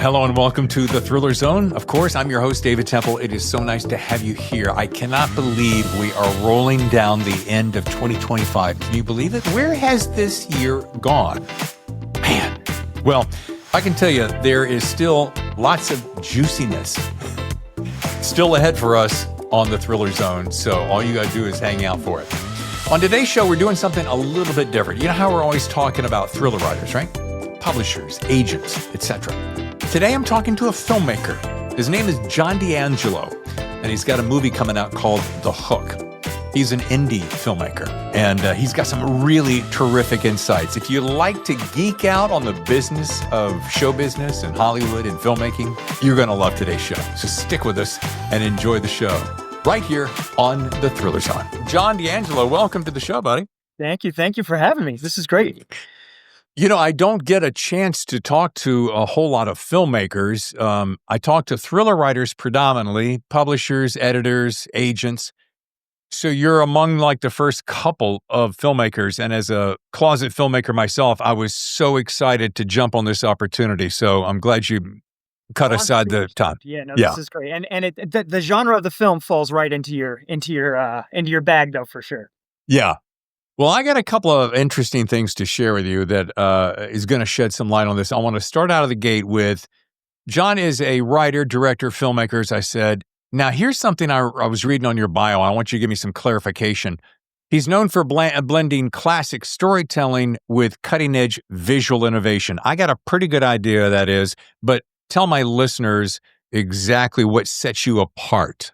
Hello and welcome to the Thriller Zone. Of course, I'm your host, David Temple. It is so nice to have you here. I cannot believe we are rolling down the end of 2025. Can you believe it? Where has this year gone? Man. Well, I can tell you there is still lots of juiciness still ahead for us on the Thriller Zone. So all you got to do is hang out for it. On today's show, we're doing something a little bit different. You know how we're always talking about thriller writers, right? Publishers, agents, etc. Today, I'm talking to a filmmaker. His name is John D'Angelo, and he's got a movie coming out called The Hook. He's an indie filmmaker, and he's got some really terrific insights. If you like to geek out on the business of show business and Hollywood and filmmaking, you're going to love today's show. So stick with us and enjoy the show right here on the Thriller Zone. John D'Angelo, welcome to the show, buddy. Thank you. Thank you for having me. This is great. You know, I don't get a chance to talk to a whole lot of filmmakers. I talk to thriller writers predominantly, publishers, editors, agents. So you're among like the first couple of filmmakers. And as a closet filmmaker myself, I was so excited to jump on this opportunity. So I'm glad you cut aside the time. This is great. And the genre of the film falls right into your bag though, for sure. Yeah. Well, I got a couple of interesting things to share with you that is going to shed some light on this. I want to start out of the gate with John is a writer, director, filmmaker, as I said. Now, here's something I was reading on your bio. I want you to give me some clarification. He's known for blending classic storytelling with cutting-edge visual innovation. I got a pretty good idea that is, but tell my listeners exactly what sets you apart.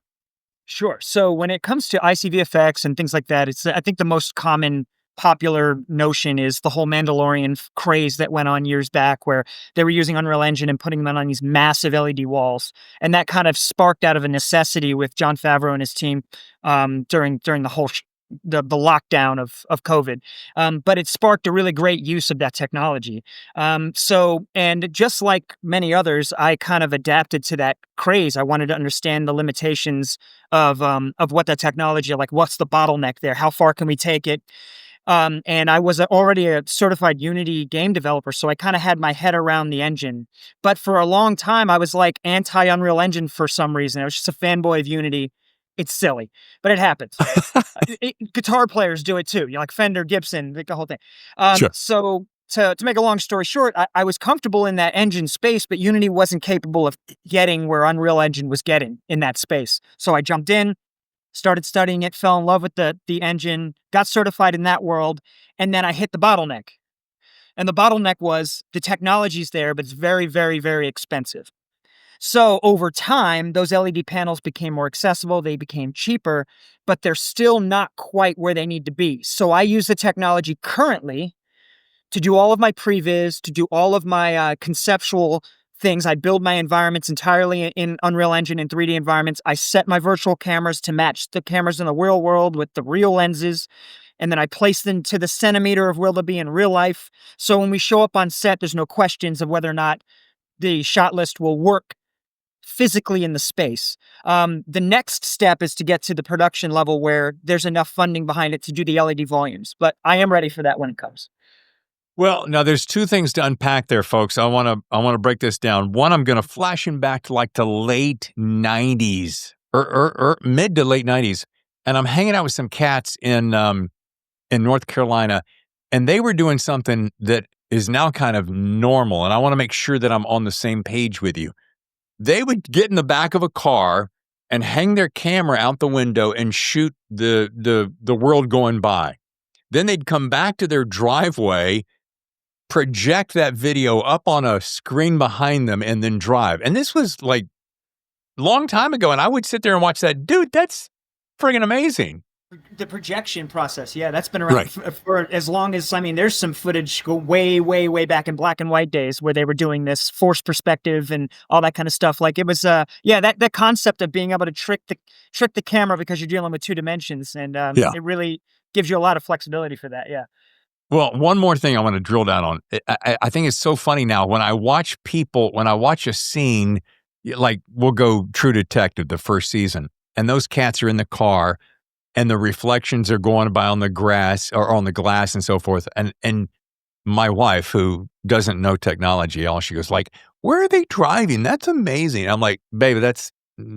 Sure. So when it comes to ICVFX and things like that, I think the most common popular notion is the whole Mandalorian craze that went on years back where they were using Unreal Engine and putting them on these massive LED walls. And that kind of sparked out of a necessity with Jon Favreau and his team during the whole the lockdown of COVID. But it sparked a really great use of that technology. And just like many others, I kind of adapted to that craze. I wanted to understand the limitations of what that technology, like what's the bottleneck there? How far can we take it? And I was already a certified Unity game developer, so I kind of had my head around the engine. But for a long time, I was like anti-Unreal Engine for some reason. I was just a fanboy of Unity. It's silly, but it happens. Guitar players do it too. You know, like Fender, Gibson, the whole thing. Sure. So to make a long story short, I was comfortable in that engine space, but Unity wasn't capable of getting where Unreal Engine was getting in that space. So I jumped in, started studying it, fell in love with the engine, got certified in that world, and then I hit the bottleneck. And the bottleneck was the technology's there, but it's very, very, very expensive. So over time, those LED panels became more accessible, they became cheaper, but they're still not quite where they need to be. So I use the technology currently to do all of my previs, to do all of my conceptual things. I build my environments entirely in Unreal Engine in 3D environments. I set my virtual cameras to match the cameras in the real world with the real lenses. And then I place them to the centimeter of where they'll be in real life. So when we show up on set, there's no questions of whether or not the shot list will work physically in the space. The next step is to get to the production level where there's enough funding behind it to do the LED volumes. But I am ready for that when it comes. Well, now there's two things to unpack there, folks. I want to break this down. One, I'm going to flash him back to like the late 90s or mid to late 90s. And I'm hanging out with some cats in North Carolina, and they were doing something that is now kind of normal. And I want to make sure that I'm on the same page with you. They would get in the back of a car and hang their camera out the window and shoot the world going by. Then they'd come back to their driveway, project that video up on a screen behind them, and then drive. And this was like a long time ago. And I would sit there and watch that. Dude, that's friggin' amazing. The projection process, yeah, that's been around for as long as, I mean, there's some footage go way, way, way back in black and white days where they were doing this forced perspective and all that kind of stuff. Like it was, that concept of being able to trick the camera because you're dealing with two dimensions, and it really gives you a lot of flexibility for that. Yeah. Well, one more thing I want to drill down on. I think it's so funny now when I watch a scene, like we'll go True Detective, the first season, and those cats are in the car, and the reflections are going by on the grass or on the glass and so forth. And my wife, who doesn't know technology, all she goes like, "Where are they driving? That's amazing." I'm like, "Baby, that's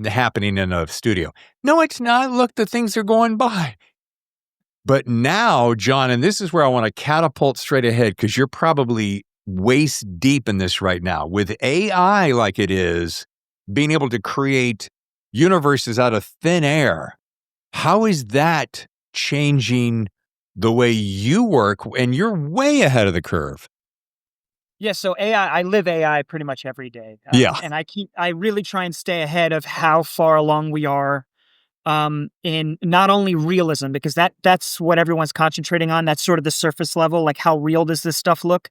happening in a studio." "No, it's not. Look, the things are going by." But now, John, and this is where I want to catapult straight ahead, because you're probably waist deep in this right now. With AI like it is, being able to create universes out of thin air, how is that changing the way you work? And you're way ahead of the curve. Yeah, so AI, I live AI pretty much every day. Yeah. And I really try and stay ahead of how far along we are in not only realism, because that's what everyone's concentrating on. That's sort of the surface level, like how real does this stuff look?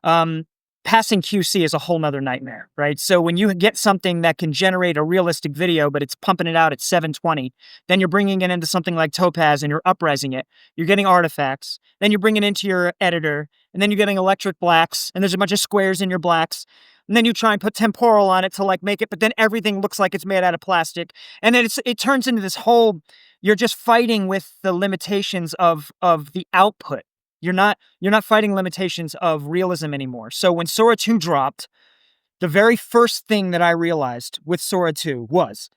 Um, Passing QC is a whole nother nightmare, right? So when you get something that can generate a realistic video, but it's pumping it out at 720, then you're bringing it into something like Topaz and you're up-resing it. You're getting artifacts. Then you bring it into your editor, and then you're getting electric blacks, and there's a bunch of squares in your blacks. And then you try and put temporal on it to like make it, but then everything looks like it's made out of plastic. And then it turns into this whole, you're just fighting with the limitations of the output. You're not fighting limitations of realism anymore. So when Sora 2 dropped, the very first thing that I realized with Sora 2 was,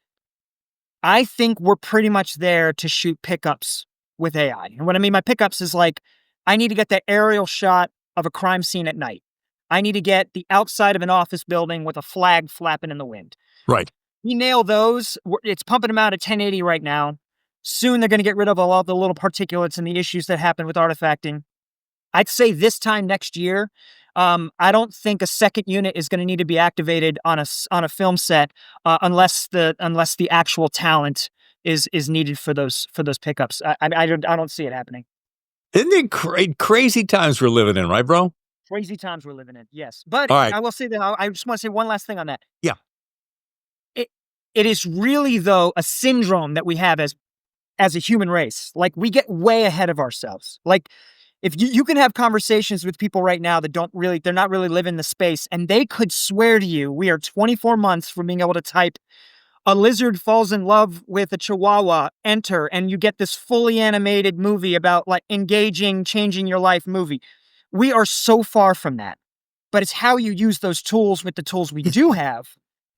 I think we're pretty much there to shoot pickups with AI. And what I mean by pickups is like, I need to get that aerial shot of a crime scene at night. I need to get the outside of an office building with a flag flapping in the wind. Right. We nail those. It's pumping them out at 1080 right now. Soon they're going to get rid of a lot of the little particulates and the issues that happen with artifacting. I'd say this time next year, I don't think a second unit is going to need to be activated on a film set unless the actual talent is needed for those pickups. I don't see it happening. Isn't it crazy times we're living in, right, bro? Crazy times we're living in, yes. But All right. I will say that I just want to say one last thing on that. Yeah. It is really, though, a syndrome that we have as a human race. Like, we get way ahead of ourselves. Like, if you can have conversations with people right now that they're not really living the space, and they could swear to you, we are 24 months from being able to type, a lizard falls in love with a chihuahua, enter, and you get this fully animated movie about like engaging, changing your life movie. We are so far from that. But it's how you use those tools with the tools we do have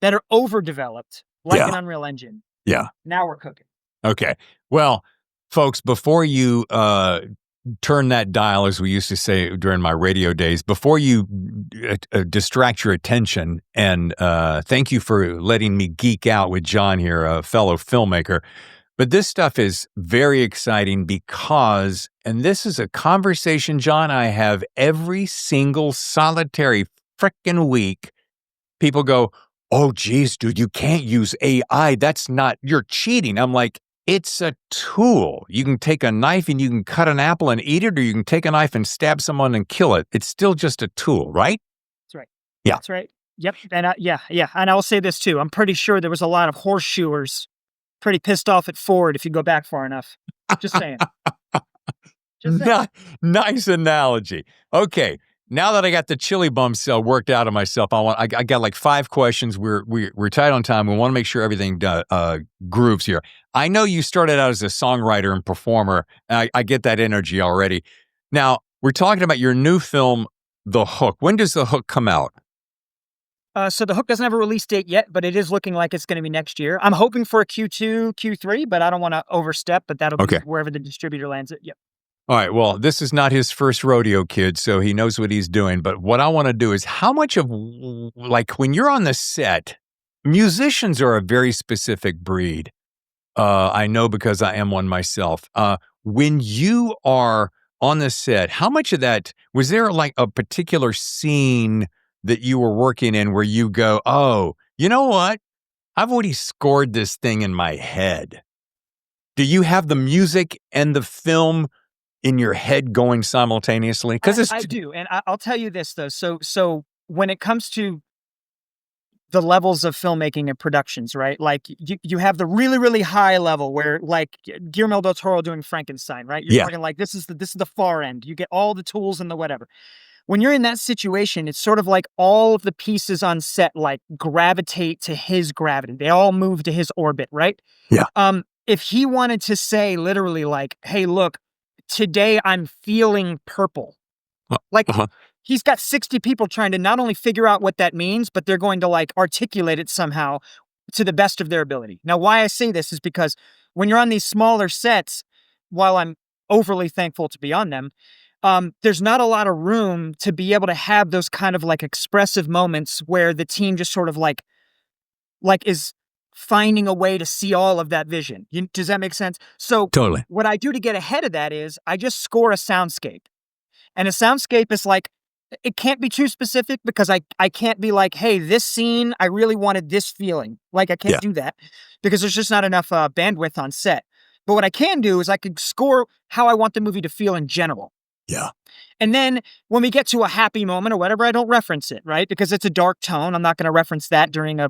that are overdeveloped, like an Unreal Engine. Yeah. Now we're cooking. Okay. Well, folks, before you turn that dial, as we used to say during my radio days, before you distract your attention, and thank you for letting me geek out with John here, a fellow filmmaker. But this stuff is very exciting because, and this is a conversation, John, I have every single solitary frickin' week. People go, "Oh, geez, dude, you can't use AI. You're cheating." I'm like, it's a tool. You can take a knife and you can cut an apple and eat it, or you can take a knife and stab someone and kill it. It's still just a tool, right? That's right. Yeah. That's right. Yep. And yeah. And I will say this too. I'm pretty sure there was a lot of horseshoers pretty pissed off at Ford if you go back far enough. Just saying. Nice analogy. Okay. Now that I got the chili bum cell worked out of myself, I got like 5 questions. We're tight on time. We want to make sure everything grooves here. I know you started out as a songwriter and performer. I get that energy already. Now, we're talking about your new film, The Hook. When does The Hook come out? So The Hook doesn't have a release date yet, but it is looking like it's going to be next year. I'm hoping for a Q2, Q3, but I don't want to overstep, but that'll be wherever the distributor lands it. Yep. All right. Well, this is not his first rodeo, kid, so he knows what he's doing. But what I want to do is, how much of, like, when you're on the set, musicians are a very specific breed. I know because I am one myself. When you are on the set, how much of that, was there like a particular scene that you were working in where you go, "Oh, you know what? I've already scored this thing in my head." Do you have the music and the film in your head going simultaneously? Because I do, and I'll tell you this though. So when it comes to the levels of filmmaking and productions, right? Like you have the really, really high level where, like, Guillermo del Toro doing Frankenstein, right? You're talking like this is the far end. You get all the tools and the whatever. When you're in that situation, it's sort of like all of the pieces on set like gravitate to his gravity. They all move to his orbit, right? Yeah. If he wanted to say literally like, "Hey, look, today I'm feeling purple." Like, he's got 60 people trying to not only figure out what that means, but they're going to like articulate it somehow to the best of their ability. Now, why I say this is because when you're on these smaller sets, while I'm overly thankful to be on them, there's not a lot of room to be able to have those kind of like expressive moments where the team just sort of like is finding a way to see all of that vision. Does that make sense? So Totally. what I do to get ahead of that is I just score a soundscape. And a soundscape is like, it can't be too specific because I can't be like, hey, this scene, I really wanted this feeling. Like I can't do that because there's just not enough bandwidth on set. But what I can do is I can score how I want the movie to feel in general. Yeah. And then when we get to a happy moment or whatever, I don't reference it, right? Because it's a dark tone. I'm not going to reference that during a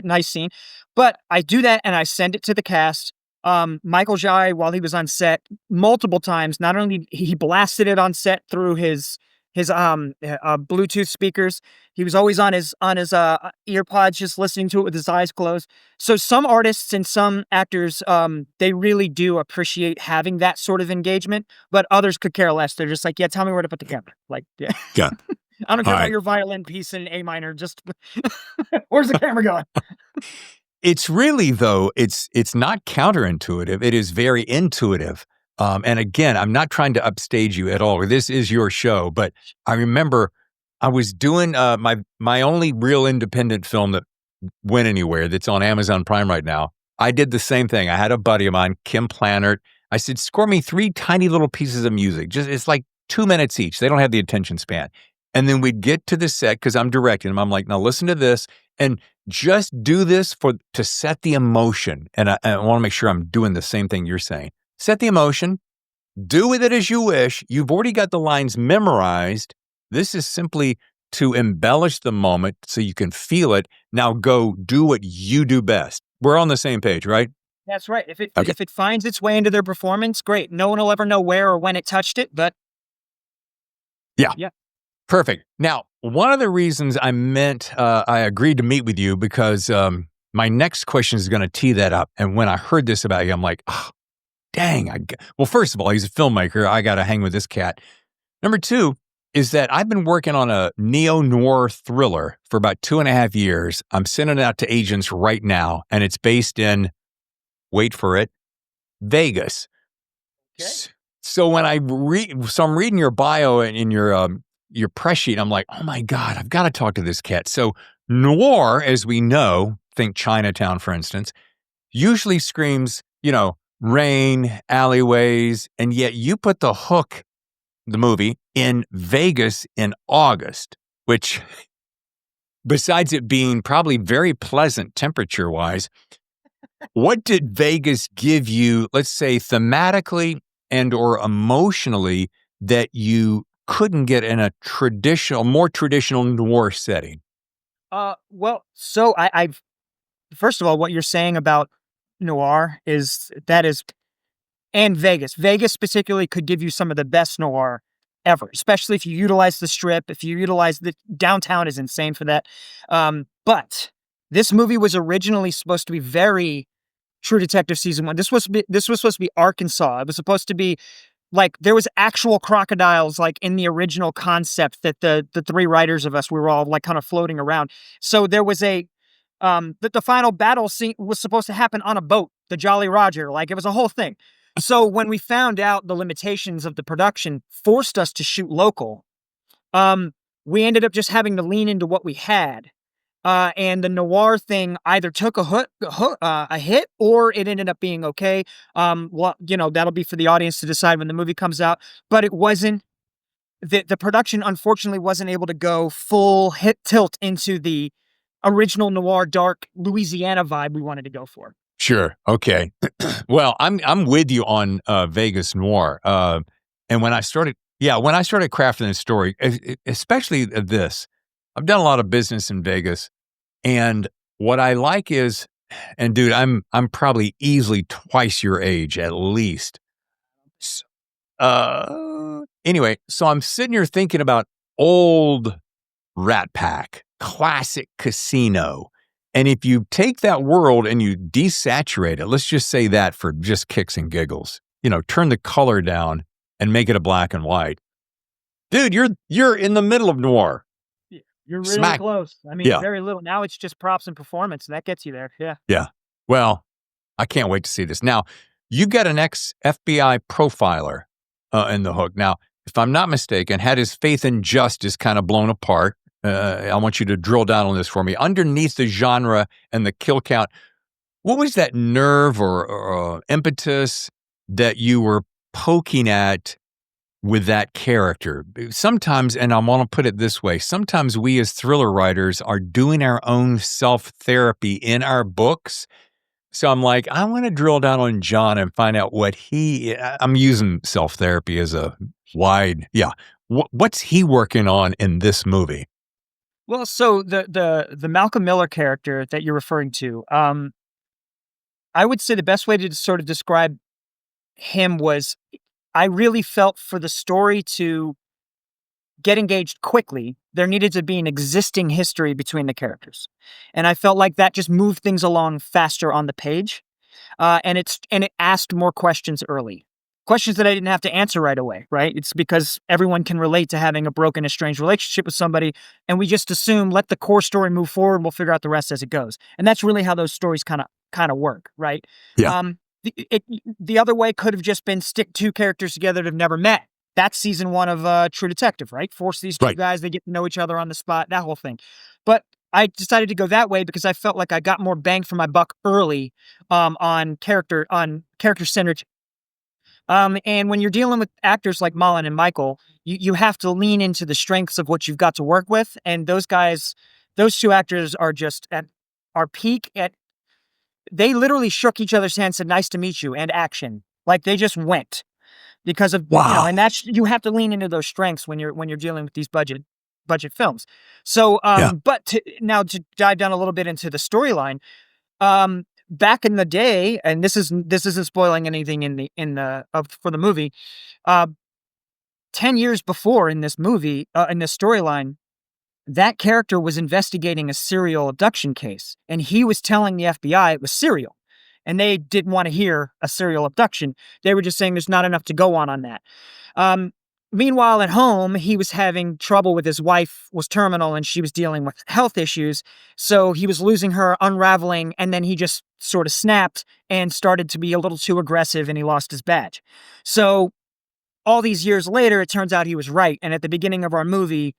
nice scene. But I do that and I send it to the cast. Michael Jai, while he was on set, multiple times, not only he blasted it on set through his Bluetooth speakers, he was always on his earpods, just listening to it with his eyes closed. So some artists and some actors, they really do appreciate having that sort of engagement, but others could care less. They're just like, yeah, tell me where to put the camera. Like, yeah. I don't care about your violin piece in A minor. Just where's the camera going? It's really, though, it's not counterintuitive. It is very intuitive. And again, I'm not trying to upstage you at all. This is your show. But I remember I was doing my only real independent film that went anywhere that's on Amazon Prime right now. I did the same thing. I had a buddy of mine, Kim Plannert. I said, score me 3 tiny little pieces of music. It's like 2 minutes each. They don't have the attention span. And then we'd get to the set because I'm directing them. I'm like, now listen to this and just do this to set the emotion. And I want to make sure I'm doing the same thing you're saying. Set the emotion. Do with it as you wish. You've already got the lines memorized. This is simply to embellish the moment so you can feel it. Now go do what you do best. We're on the same page, right? That's right. If it finds its way into their performance, great. No one will ever know where or when it touched it, but yeah. Perfect. Now, one of the reasons I agreed to meet with you because my next question is going to tee that up. And when I heard this about you, I'm like, oh, dang. Well, first of all, he's a filmmaker. I got to hang with this cat. Number 2 is that I've been working on a neo-noir thriller for about 2.5 years. I'm sending it out to agents right now, and it's based in, wait for it, Vegas. Okay. So when I'm reading your bio and in your press sheet, I'm like, oh my God, I've got to talk to this cat. So noir, as we know, think Chinatown, for instance, usually screams, rain, alleyways, and yet you put the hook, the movie, in Vegas in August, which, besides it being probably very pleasant temperature-wise, what did Vegas give you, let's say, thematically and or emotionally that you couldn't get in a more traditional noir setting? Well, so I've first of all, what you're saying about noir and Vegas particularly could give you some of the best noir ever, especially if you utilize the Strip, if you utilize the downtown is insane for that. But this movie was originally supposed to be very True Detective season 1. This was supposed to be Arkansas. It was supposed to be like there was actual crocodiles like in the original concept that the 3 writers of us, we were all like kind of floating around. So there was the final battle scene was supposed to happen on a boat, the Jolly Roger. Like it was a whole thing. So when we found out the limitations of the production forced us to shoot local, we ended up just having to lean into what we had. And the noir thing either took a hit or it ended up being okay. Well, that'll be for the audience to decide when the movie comes out, but it wasn't, the production unfortunately wasn't able to go full hit tilt into the original noir dark Louisiana vibe we wanted to go for. Sure. Okay. Well, I'm with you on Vegas noir. And when I started crafting this story, especially this, I've done a lot of business in Vegas, and what I like is, and dude, I'm probably easily twice your age at least. Anyway, so I'm sitting here thinking about old Rat Pack, classic casino. And if you take that world and you desaturate it, let's just say that for just kicks and giggles, turn the color down and make it a black and white. Dude, you're in the middle of noir. You're really Smack. close. I mean, Yeah. very little. Now it's just props and performance, and that gets you there. Yeah. Yeah. Well, I can't wait to see this. Now, you got an ex-FBI profiler in the hook. Now, if I'm not mistaken, had his faith in justice kind of blown apart. I want you to drill down on this for me. Underneath the genre and the kill count, what was that nerve or impetus that you were poking at with that character? Sometimes, and I want to put it this way, sometimes we as thriller writers are doing our own self-therapy in our books. So I'm like, I want to drill down on John and find out what I'm using self-therapy as a wide, what's he working on in this movie? Well, so the Malcolm Miller character that you're referring to, I would say the best way to sort of describe him was I really felt for the story to get engaged quickly, there needed to be an existing history between the characters. And I felt like that just moved things along faster on the page. And it asked more questions early. Questions that I didn't have to answer right away, right? It's because everyone can relate to having a broken, estranged relationship with somebody, and we just assume let the core story move forward, and we'll figure out the rest as it goes. And that's really how those stories kind of work, right? Yeah. The other way could have just been stick two characters together that have never met. That's season 1 of True Detective, right? Force these two guys, they get to know each other on the spot, that whole thing. But I decided to go that way because I felt like I got more bang for my buck early on character-centered. And when you're dealing with actors like Mullen and Michael, you have to lean into the strengths of what you've got to work with. And those two actors are just at our peak. They literally shook each other's hands, said, "Nice to meet you," and action. Like they just went because of, Wow. and you have to lean into those strengths when you're dealing with these budget films. So, but now to dive down a little bit into the storyline, back in the day, and this isn't spoiling anything for the movie. 10 years before in this movie, in this storyline, that character was investigating a serial abduction case, and he was telling the FBI it was serial, and they didn't want to hear a serial abduction. They were just saying there's not enough to go on that. Meanwhile, at home, he was having trouble with his wife, was terminal, and she was dealing with health issues. So he was losing her, unraveling, and then he just sort of snapped and started to be a little too aggressive, and he lost his badge. So all these years later, it turns out he was right. And at the beginning of our movie,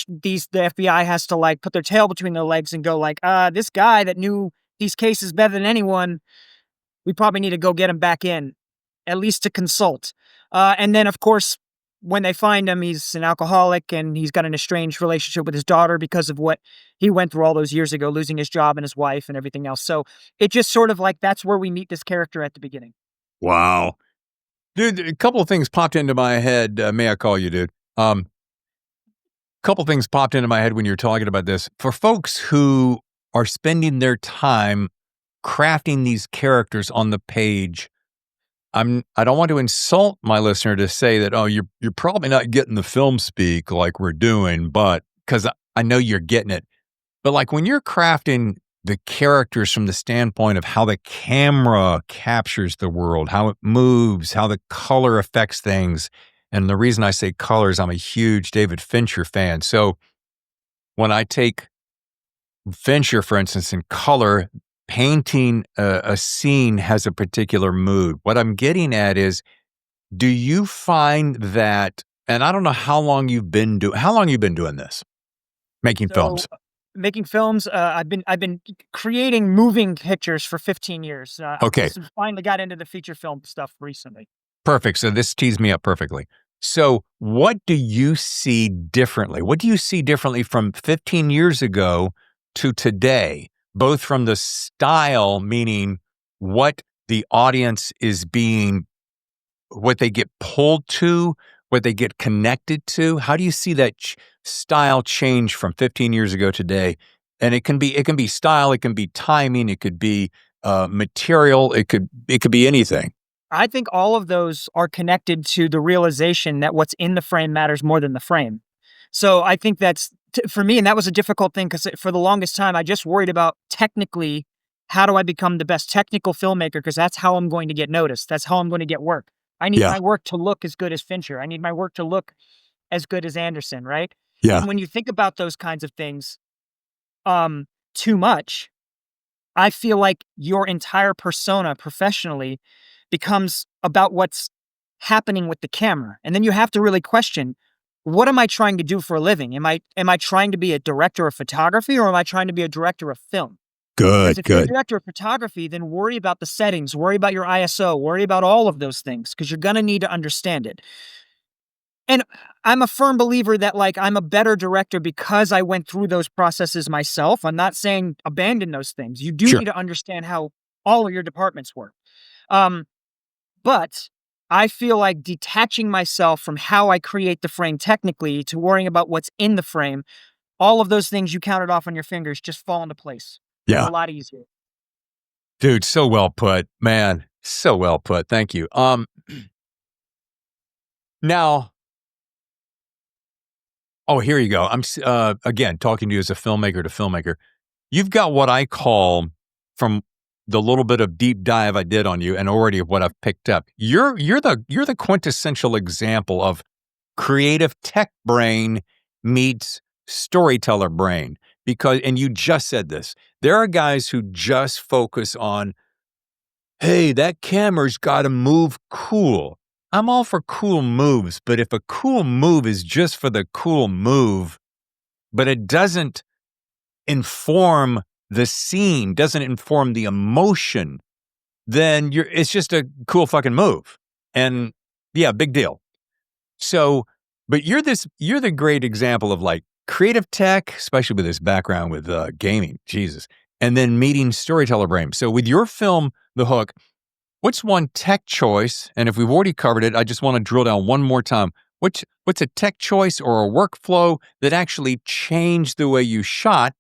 the FBI has to like put their tail between their legs and go like, this guy that knew these cases better than anyone, we probably need to go get him back in, at least to consult. And then, of course, when they find him, he's an alcoholic and he's got an estranged relationship with his daughter because of what he went through all those years ago, losing his job and his wife and everything else. So it just sort of like, that's where we meet this character at the beginning. Wow. Dude, a couple of things popped into my head. May I call you, dude? Couple things popped into my head when you're talking about this. For folks who are spending their time crafting these characters on the page, I don't want to insult my listener to say that, oh, you're probably not getting the film speak like we're doing, but because I know you're getting it. But like when you're crafting the characters from the standpoint of how the camera captures the world, how it moves, how the color affects things. And the reason I say colors, I'm a huge David Fincher fan. So when I take Fincher, for instance, in color, painting a scene has a particular mood. What I'm getting at is, do you find that, and I don't know how long you've been doing this, making films? Making films, I've been creating moving pictures for 15 years. Okay. I finally got into the feature film stuff recently. Perfect. So this tees me up perfectly. So what do you see differently? What do you see differently from 15 years ago to today, both from the style, meaning what the audience is what they get pulled to, what they get connected to? How do you see that style change from 15 years ago today? And it can be style, it can be timing, it could be material, it could be anything. I think all of those are connected to the realization that what's in the frame matters more than the frame. So I think that's, for me, and that was a difficult thing because for the longest time, I just worried about technically, how do I become the best technical filmmaker? Because that's how I'm going to get noticed. That's how I'm going to get work. I need my work to look as good as Fincher. I need my work to look as good as Anderson, right? Yeah. And when you think about those kinds of things, too much, I feel like your entire persona professionally becomes about what's happening with the camera. And then you have to really question, what am I trying to do for a living? Am I trying to be a director of photography, or am I trying to be a director of film? Because if you're a director of photography, then worry about the settings, worry about your ISO, worry about all of those things, because you're going to need to understand it. And I'm a firm believer that, like, I'm a better director because I went through those processes myself. I'm not saying abandon those things. You do Sure. need to understand how all of your departments work. But I feel like detaching myself from how I create the frame technically to worrying about what's in the frame, all of those things you counted off on your fingers just fall into place. Yeah. A lot easier. Dude, so well put, man. So well put. Thank you. Now, here you go. I'm again talking to you as a filmmaker to filmmaker. You've got what I call, from the little bit of deep dive I did on you and already of what I've picked up, you're the quintessential example of creative tech brain meets storyteller brain. And you just said this, there are guys who just focus on, hey, that camera's got to move cool. I'm all for cool moves, but if a cool move is just for the cool move, but it doesn't inform the scene, doesn't inform the emotion, then it's just a cool fucking move. And yeah, big deal. So, but you're the great example of, like, creative tech, especially with this background with gaming, Jesus, and then meeting storyteller brain. So with your film, The Hook, what's one tech choice? And if we've already covered it, I just want to drill down one more time. What's a tech choice or a workflow that actually changed the way you shot,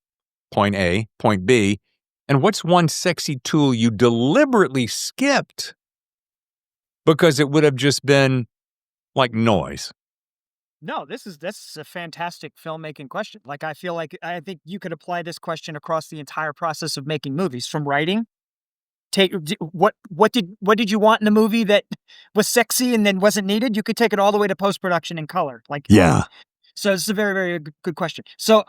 point A, point B? And what's one sexy tool you deliberately skipped because it would have just been like noise? No, this is a fantastic filmmaking question. Like, I think you could apply this question across the entire process of making movies, from writing. What did you want in a movie that was sexy and then wasn't needed? You could take it all the way to post-production and color. Like, Yeah. So this is a very, very good question. So,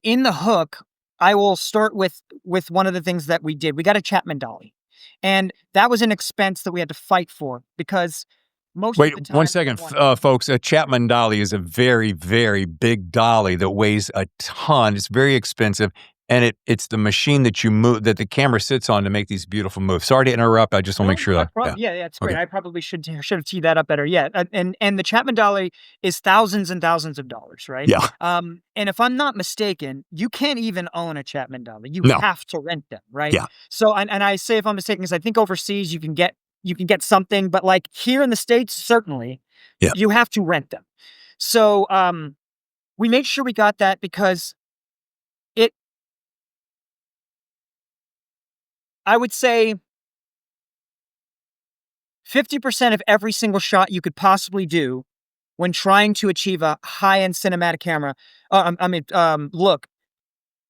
in The Hook, I will start with one of the things that we did. We got a Chapman dolly, and that was an expense that we had to fight for, because most of the time. Wait 1 second, folks. A Chapman dolly is a very, very big dolly that weighs a ton. It's very expensive, and it's the machine that you move, that the camera sits on to make these beautiful moves. Sorry to interrupt. I just want to make sure that. Yeah, it's great. Okay. I probably should have teed that up better. Yeah, and the Chapman dolly is thousands and thousands of dollars, right? Yeah. And if I'm not mistaken, you can't even own a Chapman dolly. You No. have to rent them, right? Yeah. So, and I say if I'm mistaken, because I think overseas you can get something, but like here in the States, certainly, Yeah. you have to rent them. So, we made sure we got that, because I would say 50% of every single shot you could possibly do when trying to achieve a high-end cinematic camera, look,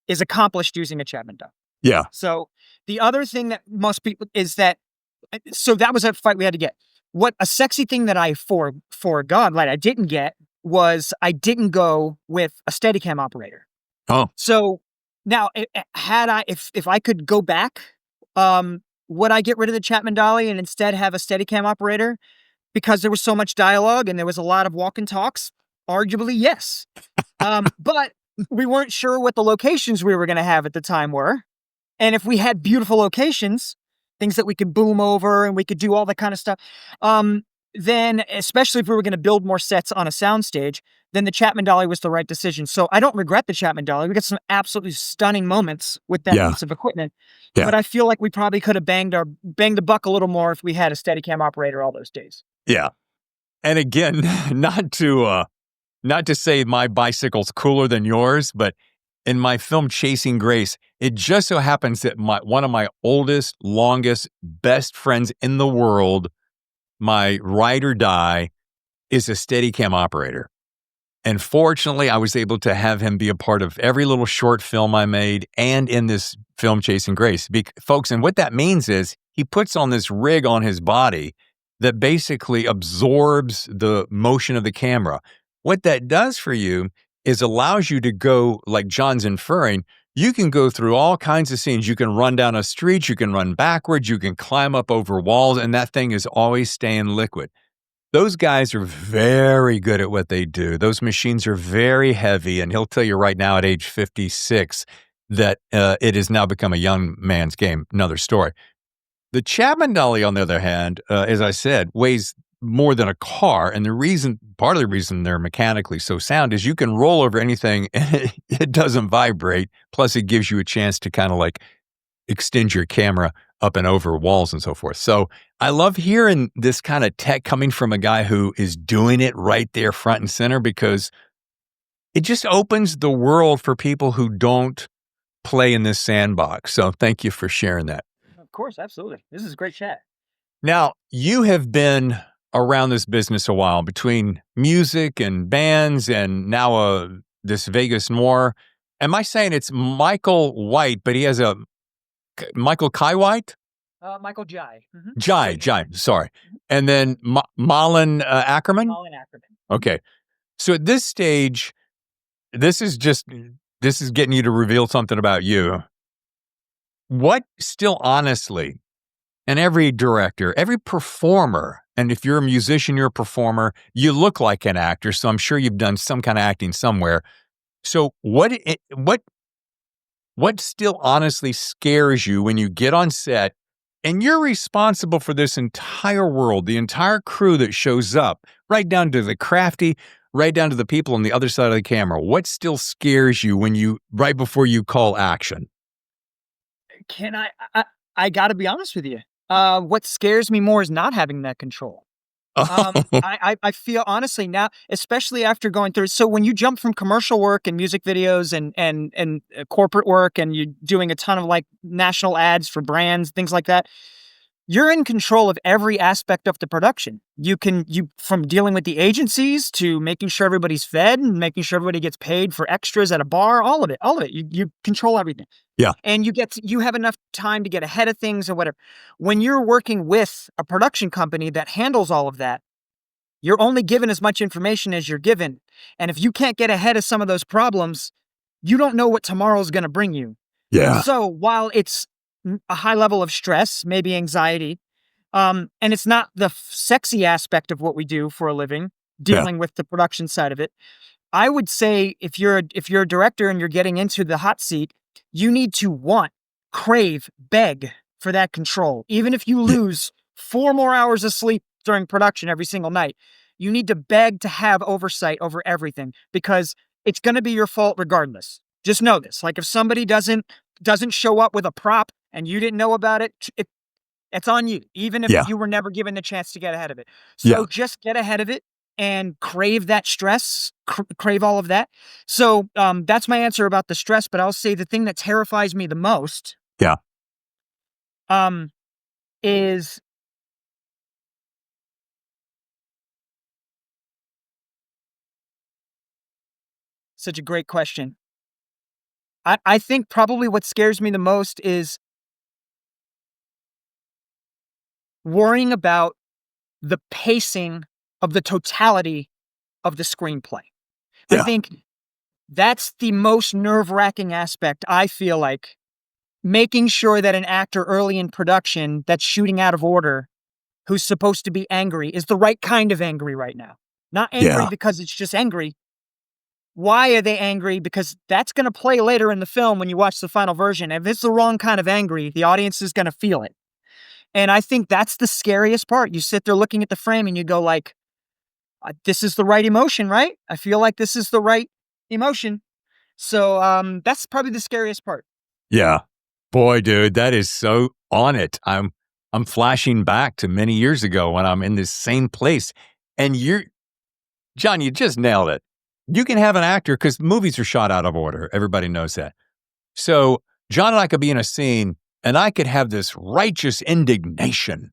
is accomplished using a Chapman dolly. Yeah. So the other thing that most people is that, so that was a fight we had to get. What a sexy thing that I forgot, like I didn't get, was I didn't go with a Steadicam operator. Oh. So now, if I could go back, would I get rid of the Chapman dolly and instead have a Steadicam operator? Because there was so much dialogue and there was a lot of walk and talks? Arguably, yes. But we weren't sure what the locations we were going to have at the time were. And if we had beautiful locations, things that we could boom over and we could do all that kind of stuff, then, especially if we were going to build more sets on a soundstage, then the Chapman dolly was the right decision. So I don't regret the Chapman dolly. We got some absolutely stunning moments with that piece of equipment. Yeah. But I feel like we probably could have banged the buck a little more if we had a Steadicam operator all those days. Yeah. And again, not to say my bicycle's cooler than yours, but in my film Chasing Grace, it just so happens that one of my oldest, longest, best friends in the world, my ride or die, is a Steadicam operator. And fortunately, I was able to have him be a part of every little short film I made and in this film Chasing Grace. Folks, and what that means is he puts on this rig on his body that basically absorbs the motion of the camera. what that does for you is allows you to go, like John's inferring, you can go through all kinds of scenes. You can run down a street, you can run backwards, you can climb up over walls, and that thing is always staying liquid. Those guys are very good at what they do. Those machines are very heavy, and he'll tell you right now at age 56 that it has now become a young man's game. Another story. The Chapman dolly, on the other hand, as I said, weighs more than a car. And part of the reason they're mechanically so sound is you can roll over anything and it doesn't vibrate. Plus, it gives you a chance to kind of like extend your camera up and over walls and so forth. So I love hearing this kind of tech coming from a guy who is doing it right there front and center, because it just opens the world for people who don't play in this sandbox. So thank you for sharing that. Of course, absolutely. This is a great chat. Now, you have been around this business a while, between music and bands and now this Vegas noir. Am I saying it's Michael White, but he has a Michael Kai White? Michael Jai. Mm-hmm. Jai, sorry. And then Malin Ackerman? Malin Ackerman. Okay. So at this stage, this is getting you to reveal something about you. What still honestly, and every director, every performer, and if you're a musician, you're a performer, you look like an actor, so I'm sure you've done some kind of acting somewhere. So what still honestly scares you when you get on set and you're responsible for this entire world, the entire crew that shows up, right down to the crafty, right down to the people on the other side of the camera? What still scares you right before you call action? I got to be honest with you. What scares me more is not having that control. I feel honestly now, especially after going through. So when you jump from commercial work and music videos and corporate work, and you're doing a ton of like national ads for brands, things like that, you're in control of every aspect of the production. You from dealing with the agencies to making sure everybody's fed and making sure everybody gets paid for extras at a bar, all of it. You control everything. Yeah. And you have enough time to get ahead of things and whatever. When you're working with a production company that handles all of that, you're only given as much information as you're given. And if you can't get ahead of some of those problems, you don't know what tomorrow's going to bring you. Yeah. So while it's a high level of stress, maybe anxiety, and it's not the sexy aspect of what we do for a living, dealing with the production side of it, I would say if you're a director and you're getting into the hot seat, you need to crave, beg for that control. Even if you lose 4 more hours of sleep during production every single night, you need to beg to have oversight over everything, because it's going to be your fault regardless. Just know this. Like if somebody doesn't show up with a prop and you didn't know about it, it's on you, even if you were never given the chance to get ahead of it. So just get ahead of it and crave that stress, crave all of that. So that's my answer about the stress, but I'll say the thing that terrifies me the most is such a great question. I think probably what scares me the most is worrying about the pacing of the totality of the screenplay. I think that's the most nerve-wracking aspect, I feel like. Making sure that an actor early in production that's shooting out of order, who's supposed to be angry, is the right kind of angry right now. Not angry because it's just angry. Why are they angry? Because that's going to play later in the film when you watch the final version. If it's the wrong kind of angry, the audience is going to feel it. And I think that's the scariest part. You sit there looking at the frame and you go like, this is the right emotion, right? I feel like this is the right emotion. So that's probably the scariest part. Yeah. Boy, dude, that is so on it. I'm flashing back to many years ago when I'm in this same place. And John, you just nailed it. You can have an actor, because movies are shot out of order. Everybody knows that. So John and I could be in a scene and I could have this righteous indignation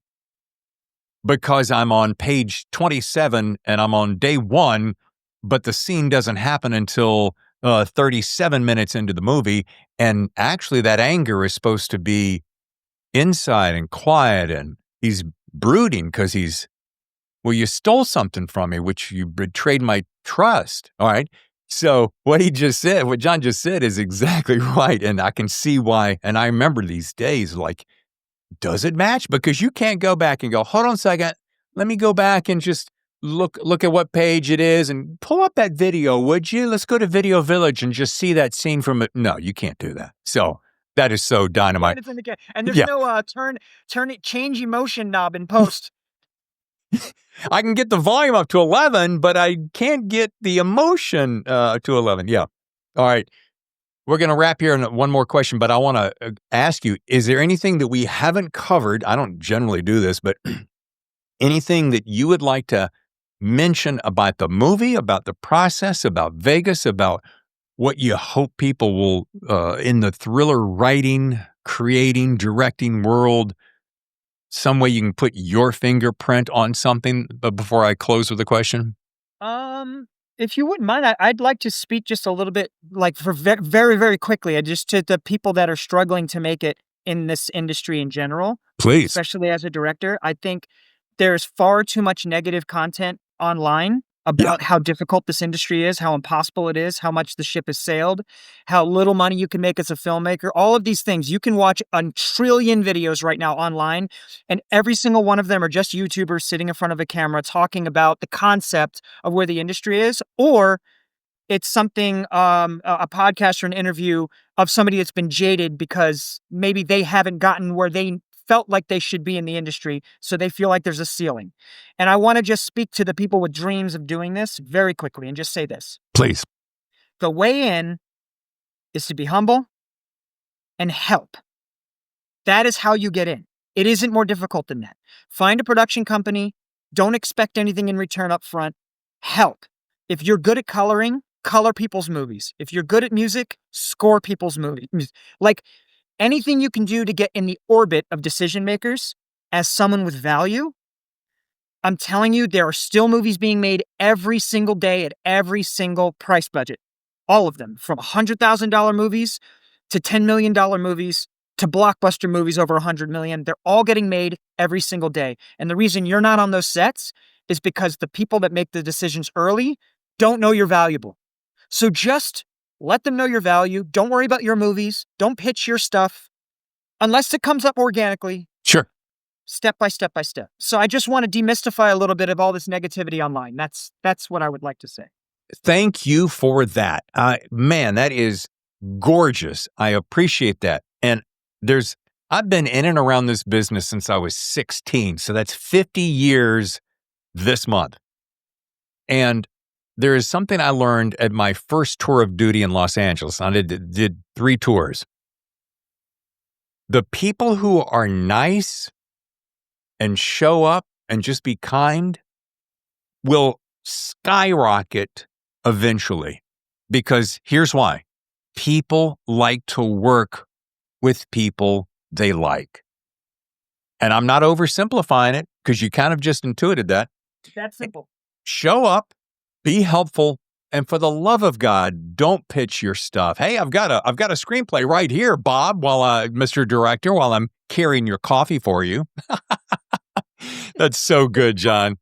because I'm on page 27 and I'm on day 1, but the scene doesn't happen until 37 minutes into the movie. And actually that anger is supposed to be inside and quiet, and he's brooding because he's Well, you stole something from me, which you betrayed my trust. All right. So what John just said is exactly right. And I can see why. And I remember these days, like, does it match? Because you can't go back and go, hold on a second. Let me go back and just look at what page it is and pull up that video, would you? Let's go to Video Village and just see that scene from it. No, you can't do that. So that is so dynamite. And there's no change emotion knob in post. I can get the volume up to 11, but I can't get the emotion to 11. Yeah. All right. We're going to wrap here on one more question, but I want to ask you, is there anything that we haven't covered? I don't generally do this, but anything that you would like to mention about the movie, about the process, about Vegas, about what you hope people will, in the thriller writing, creating, directing world, some way you can put your fingerprint on something before I close with a question? If you wouldn't mind, I'd like to speak just a little bit, like for very, very quickly, just to the people that are struggling to make it in this industry in general. Please. Especially as a director. I think there's far too much negative content online about how difficult this industry is, how impossible it is, how much the ship has sailed, how little money you can make as a filmmaker, all of these things. You can watch a trillion videos right now online, and every single one of them are just YouTubers sitting in front of a camera talking about the concept of where the industry is, or it's something, a podcast or an interview of somebody that's been jaded because maybe they haven't gotten where they felt like they should be in the industry, so they feel like there's a ceiling. And I want to just speak to the people with dreams of doing this very quickly and just say this. Please. The way in is to be humble and help. That is how you get in. It isn't more difficult than that. Find a production company. Don't expect anything in return up front. Help. If you're good at coloring, color people's movies. If you're good at music, score people's movies. Like, anything you can do to get in the orbit of decision makers as someone with value, I'm telling you, there are still movies being made every single day at every single price budget. All of them, from $100,000 movies to $10 million movies to blockbuster movies over $100 million. They're all getting made every single day. And the reason you're not on those sets is because the people that make the decisions early don't know you're valuable. So just let them know your value. Don't worry about your movies. Don't pitch your stuff unless it comes up organically. Sure. Step by step by step. So I just want to demystify a little bit of all this negativity online. That's what I would like to say. Thank you for that. Man, that is gorgeous. I appreciate that. And I've been in and around this business since I was 16. So that's 50 years this month. And there is something I learned at my first tour of duty in Los Angeles. I did 3 tours. The people who are nice and show up and just be kind will skyrocket eventually. Because here's why. People like to work with people they like. And I'm not oversimplifying it because you kind of just intuited that. That's simple. Show up. Be helpful, and for the love of God, don't pitch your stuff. Hey, I've got a screenplay right here, Bob, Mr. Director, while I'm carrying your coffee for you. That's so good, John.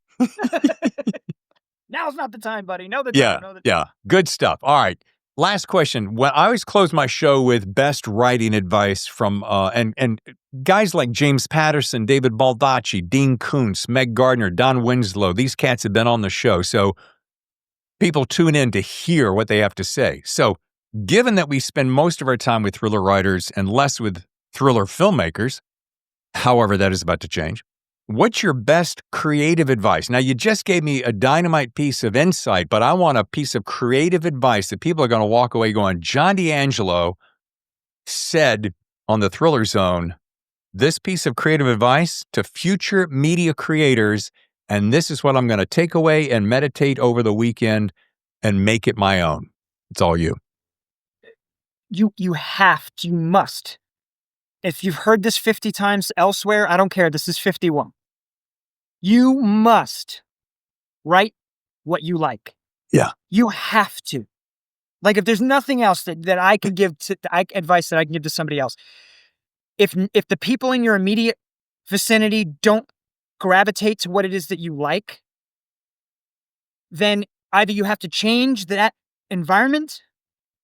Now's not the time, buddy. Know the time. Yeah. Good stuff. All right. Last question. Well, I always close my show with best writing advice from and guys like James Patterson, David Baldacci, Dean Koontz, Meg Gardner, Don Winslow. These cats have been on the show, so people tune in to hear what they have to say. So, given that we spend most of our time with thriller writers and less with thriller filmmakers, however that is about to change, what's your best creative advice? Now, you just gave me a dynamite piece of insight, but I want a piece of creative advice that people are going to walk away going, John D'Angelo said on the Thriller Zone, this piece of creative advice to future media creators, and this is what I'm going to take away and meditate over the weekend and make it my own. It's all you. You must. If you've heard this 50 times elsewhere, I don't care. This is 51. You must write what you like. Yeah. You have to. Like, if there's nothing else that I could give advice that I can give to somebody else, if the people in your immediate vicinity don't gravitate to what it is that you like, then either you have to change that environment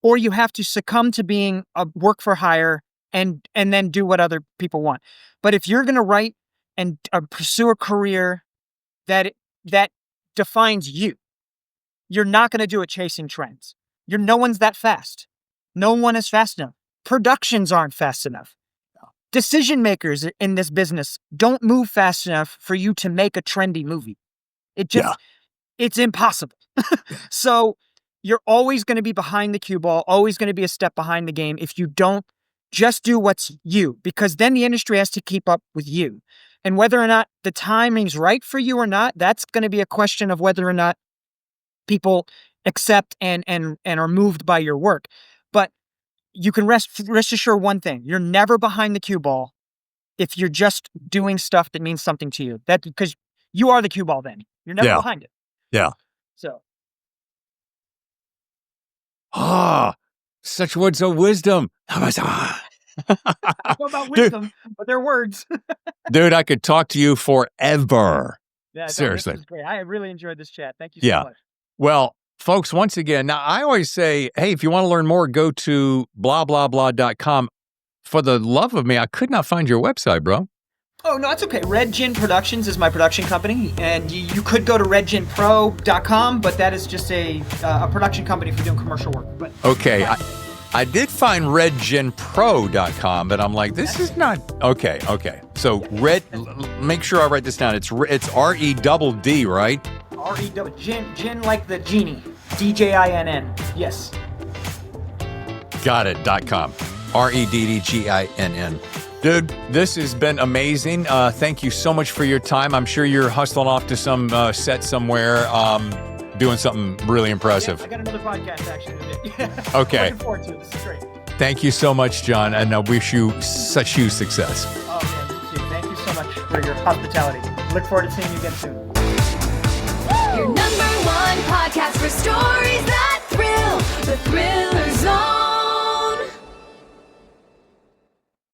or you have to succumb to being a work for hire and then do what other people want. But if you're going to write and pursue a career that defines you, you're not going to do it chasing trends. No one's that fast. No one is fast enough. Productions aren't fast enough. Decision makers in this business don't move fast enough for you to make a trendy movie. It's impossible. So you're always going to be behind the cue ball, always going to be a step behind the game if you don't just do what's you, because then the industry has to keep up with you. And whether or not the timing's right for you or not, that's going to be a question of whether or not people accept and are moved by your work. But you can rest assured one thing: you're never behind the cue ball if you're just doing stuff that means something to you. That because you are the cue ball. Then you're never behind it. Yeah. So. Such words of wisdom. I don't know about wisdom, but they're words. Dude, I could talk to you forever. Yeah, seriously. This was great. I really enjoyed this chat. Thank you so much. Well, folks, once again, now I always say, hey, if you want to learn more, go to blah.com. For the love of me, I could not find your website, bro. Oh, no, it's okay. Red Gin Productions is my production company, and you could go to redginpro.com, but that is just a production company for doing commercial work. But okay, I did find redginpro.com, but I'm like, this is not okay. So make sure I write this down. It's REDD, right? REDD, gin like the genie, DJINN. Yes. Got it. .com. REDDGINN. Dude, this has been amazing. Thank you so much for your time. I'm sure you're hustling off to some set somewhere, doing something really impressive. Yeah, I got another podcast actually. Okay. Looking forward to it. This is great. Thank you so much, John, and I wish you such huge success. Oh, man, you too. Thank you so much for your hospitality. Look forward to seeing you again soon. Your #1 podcast for stories.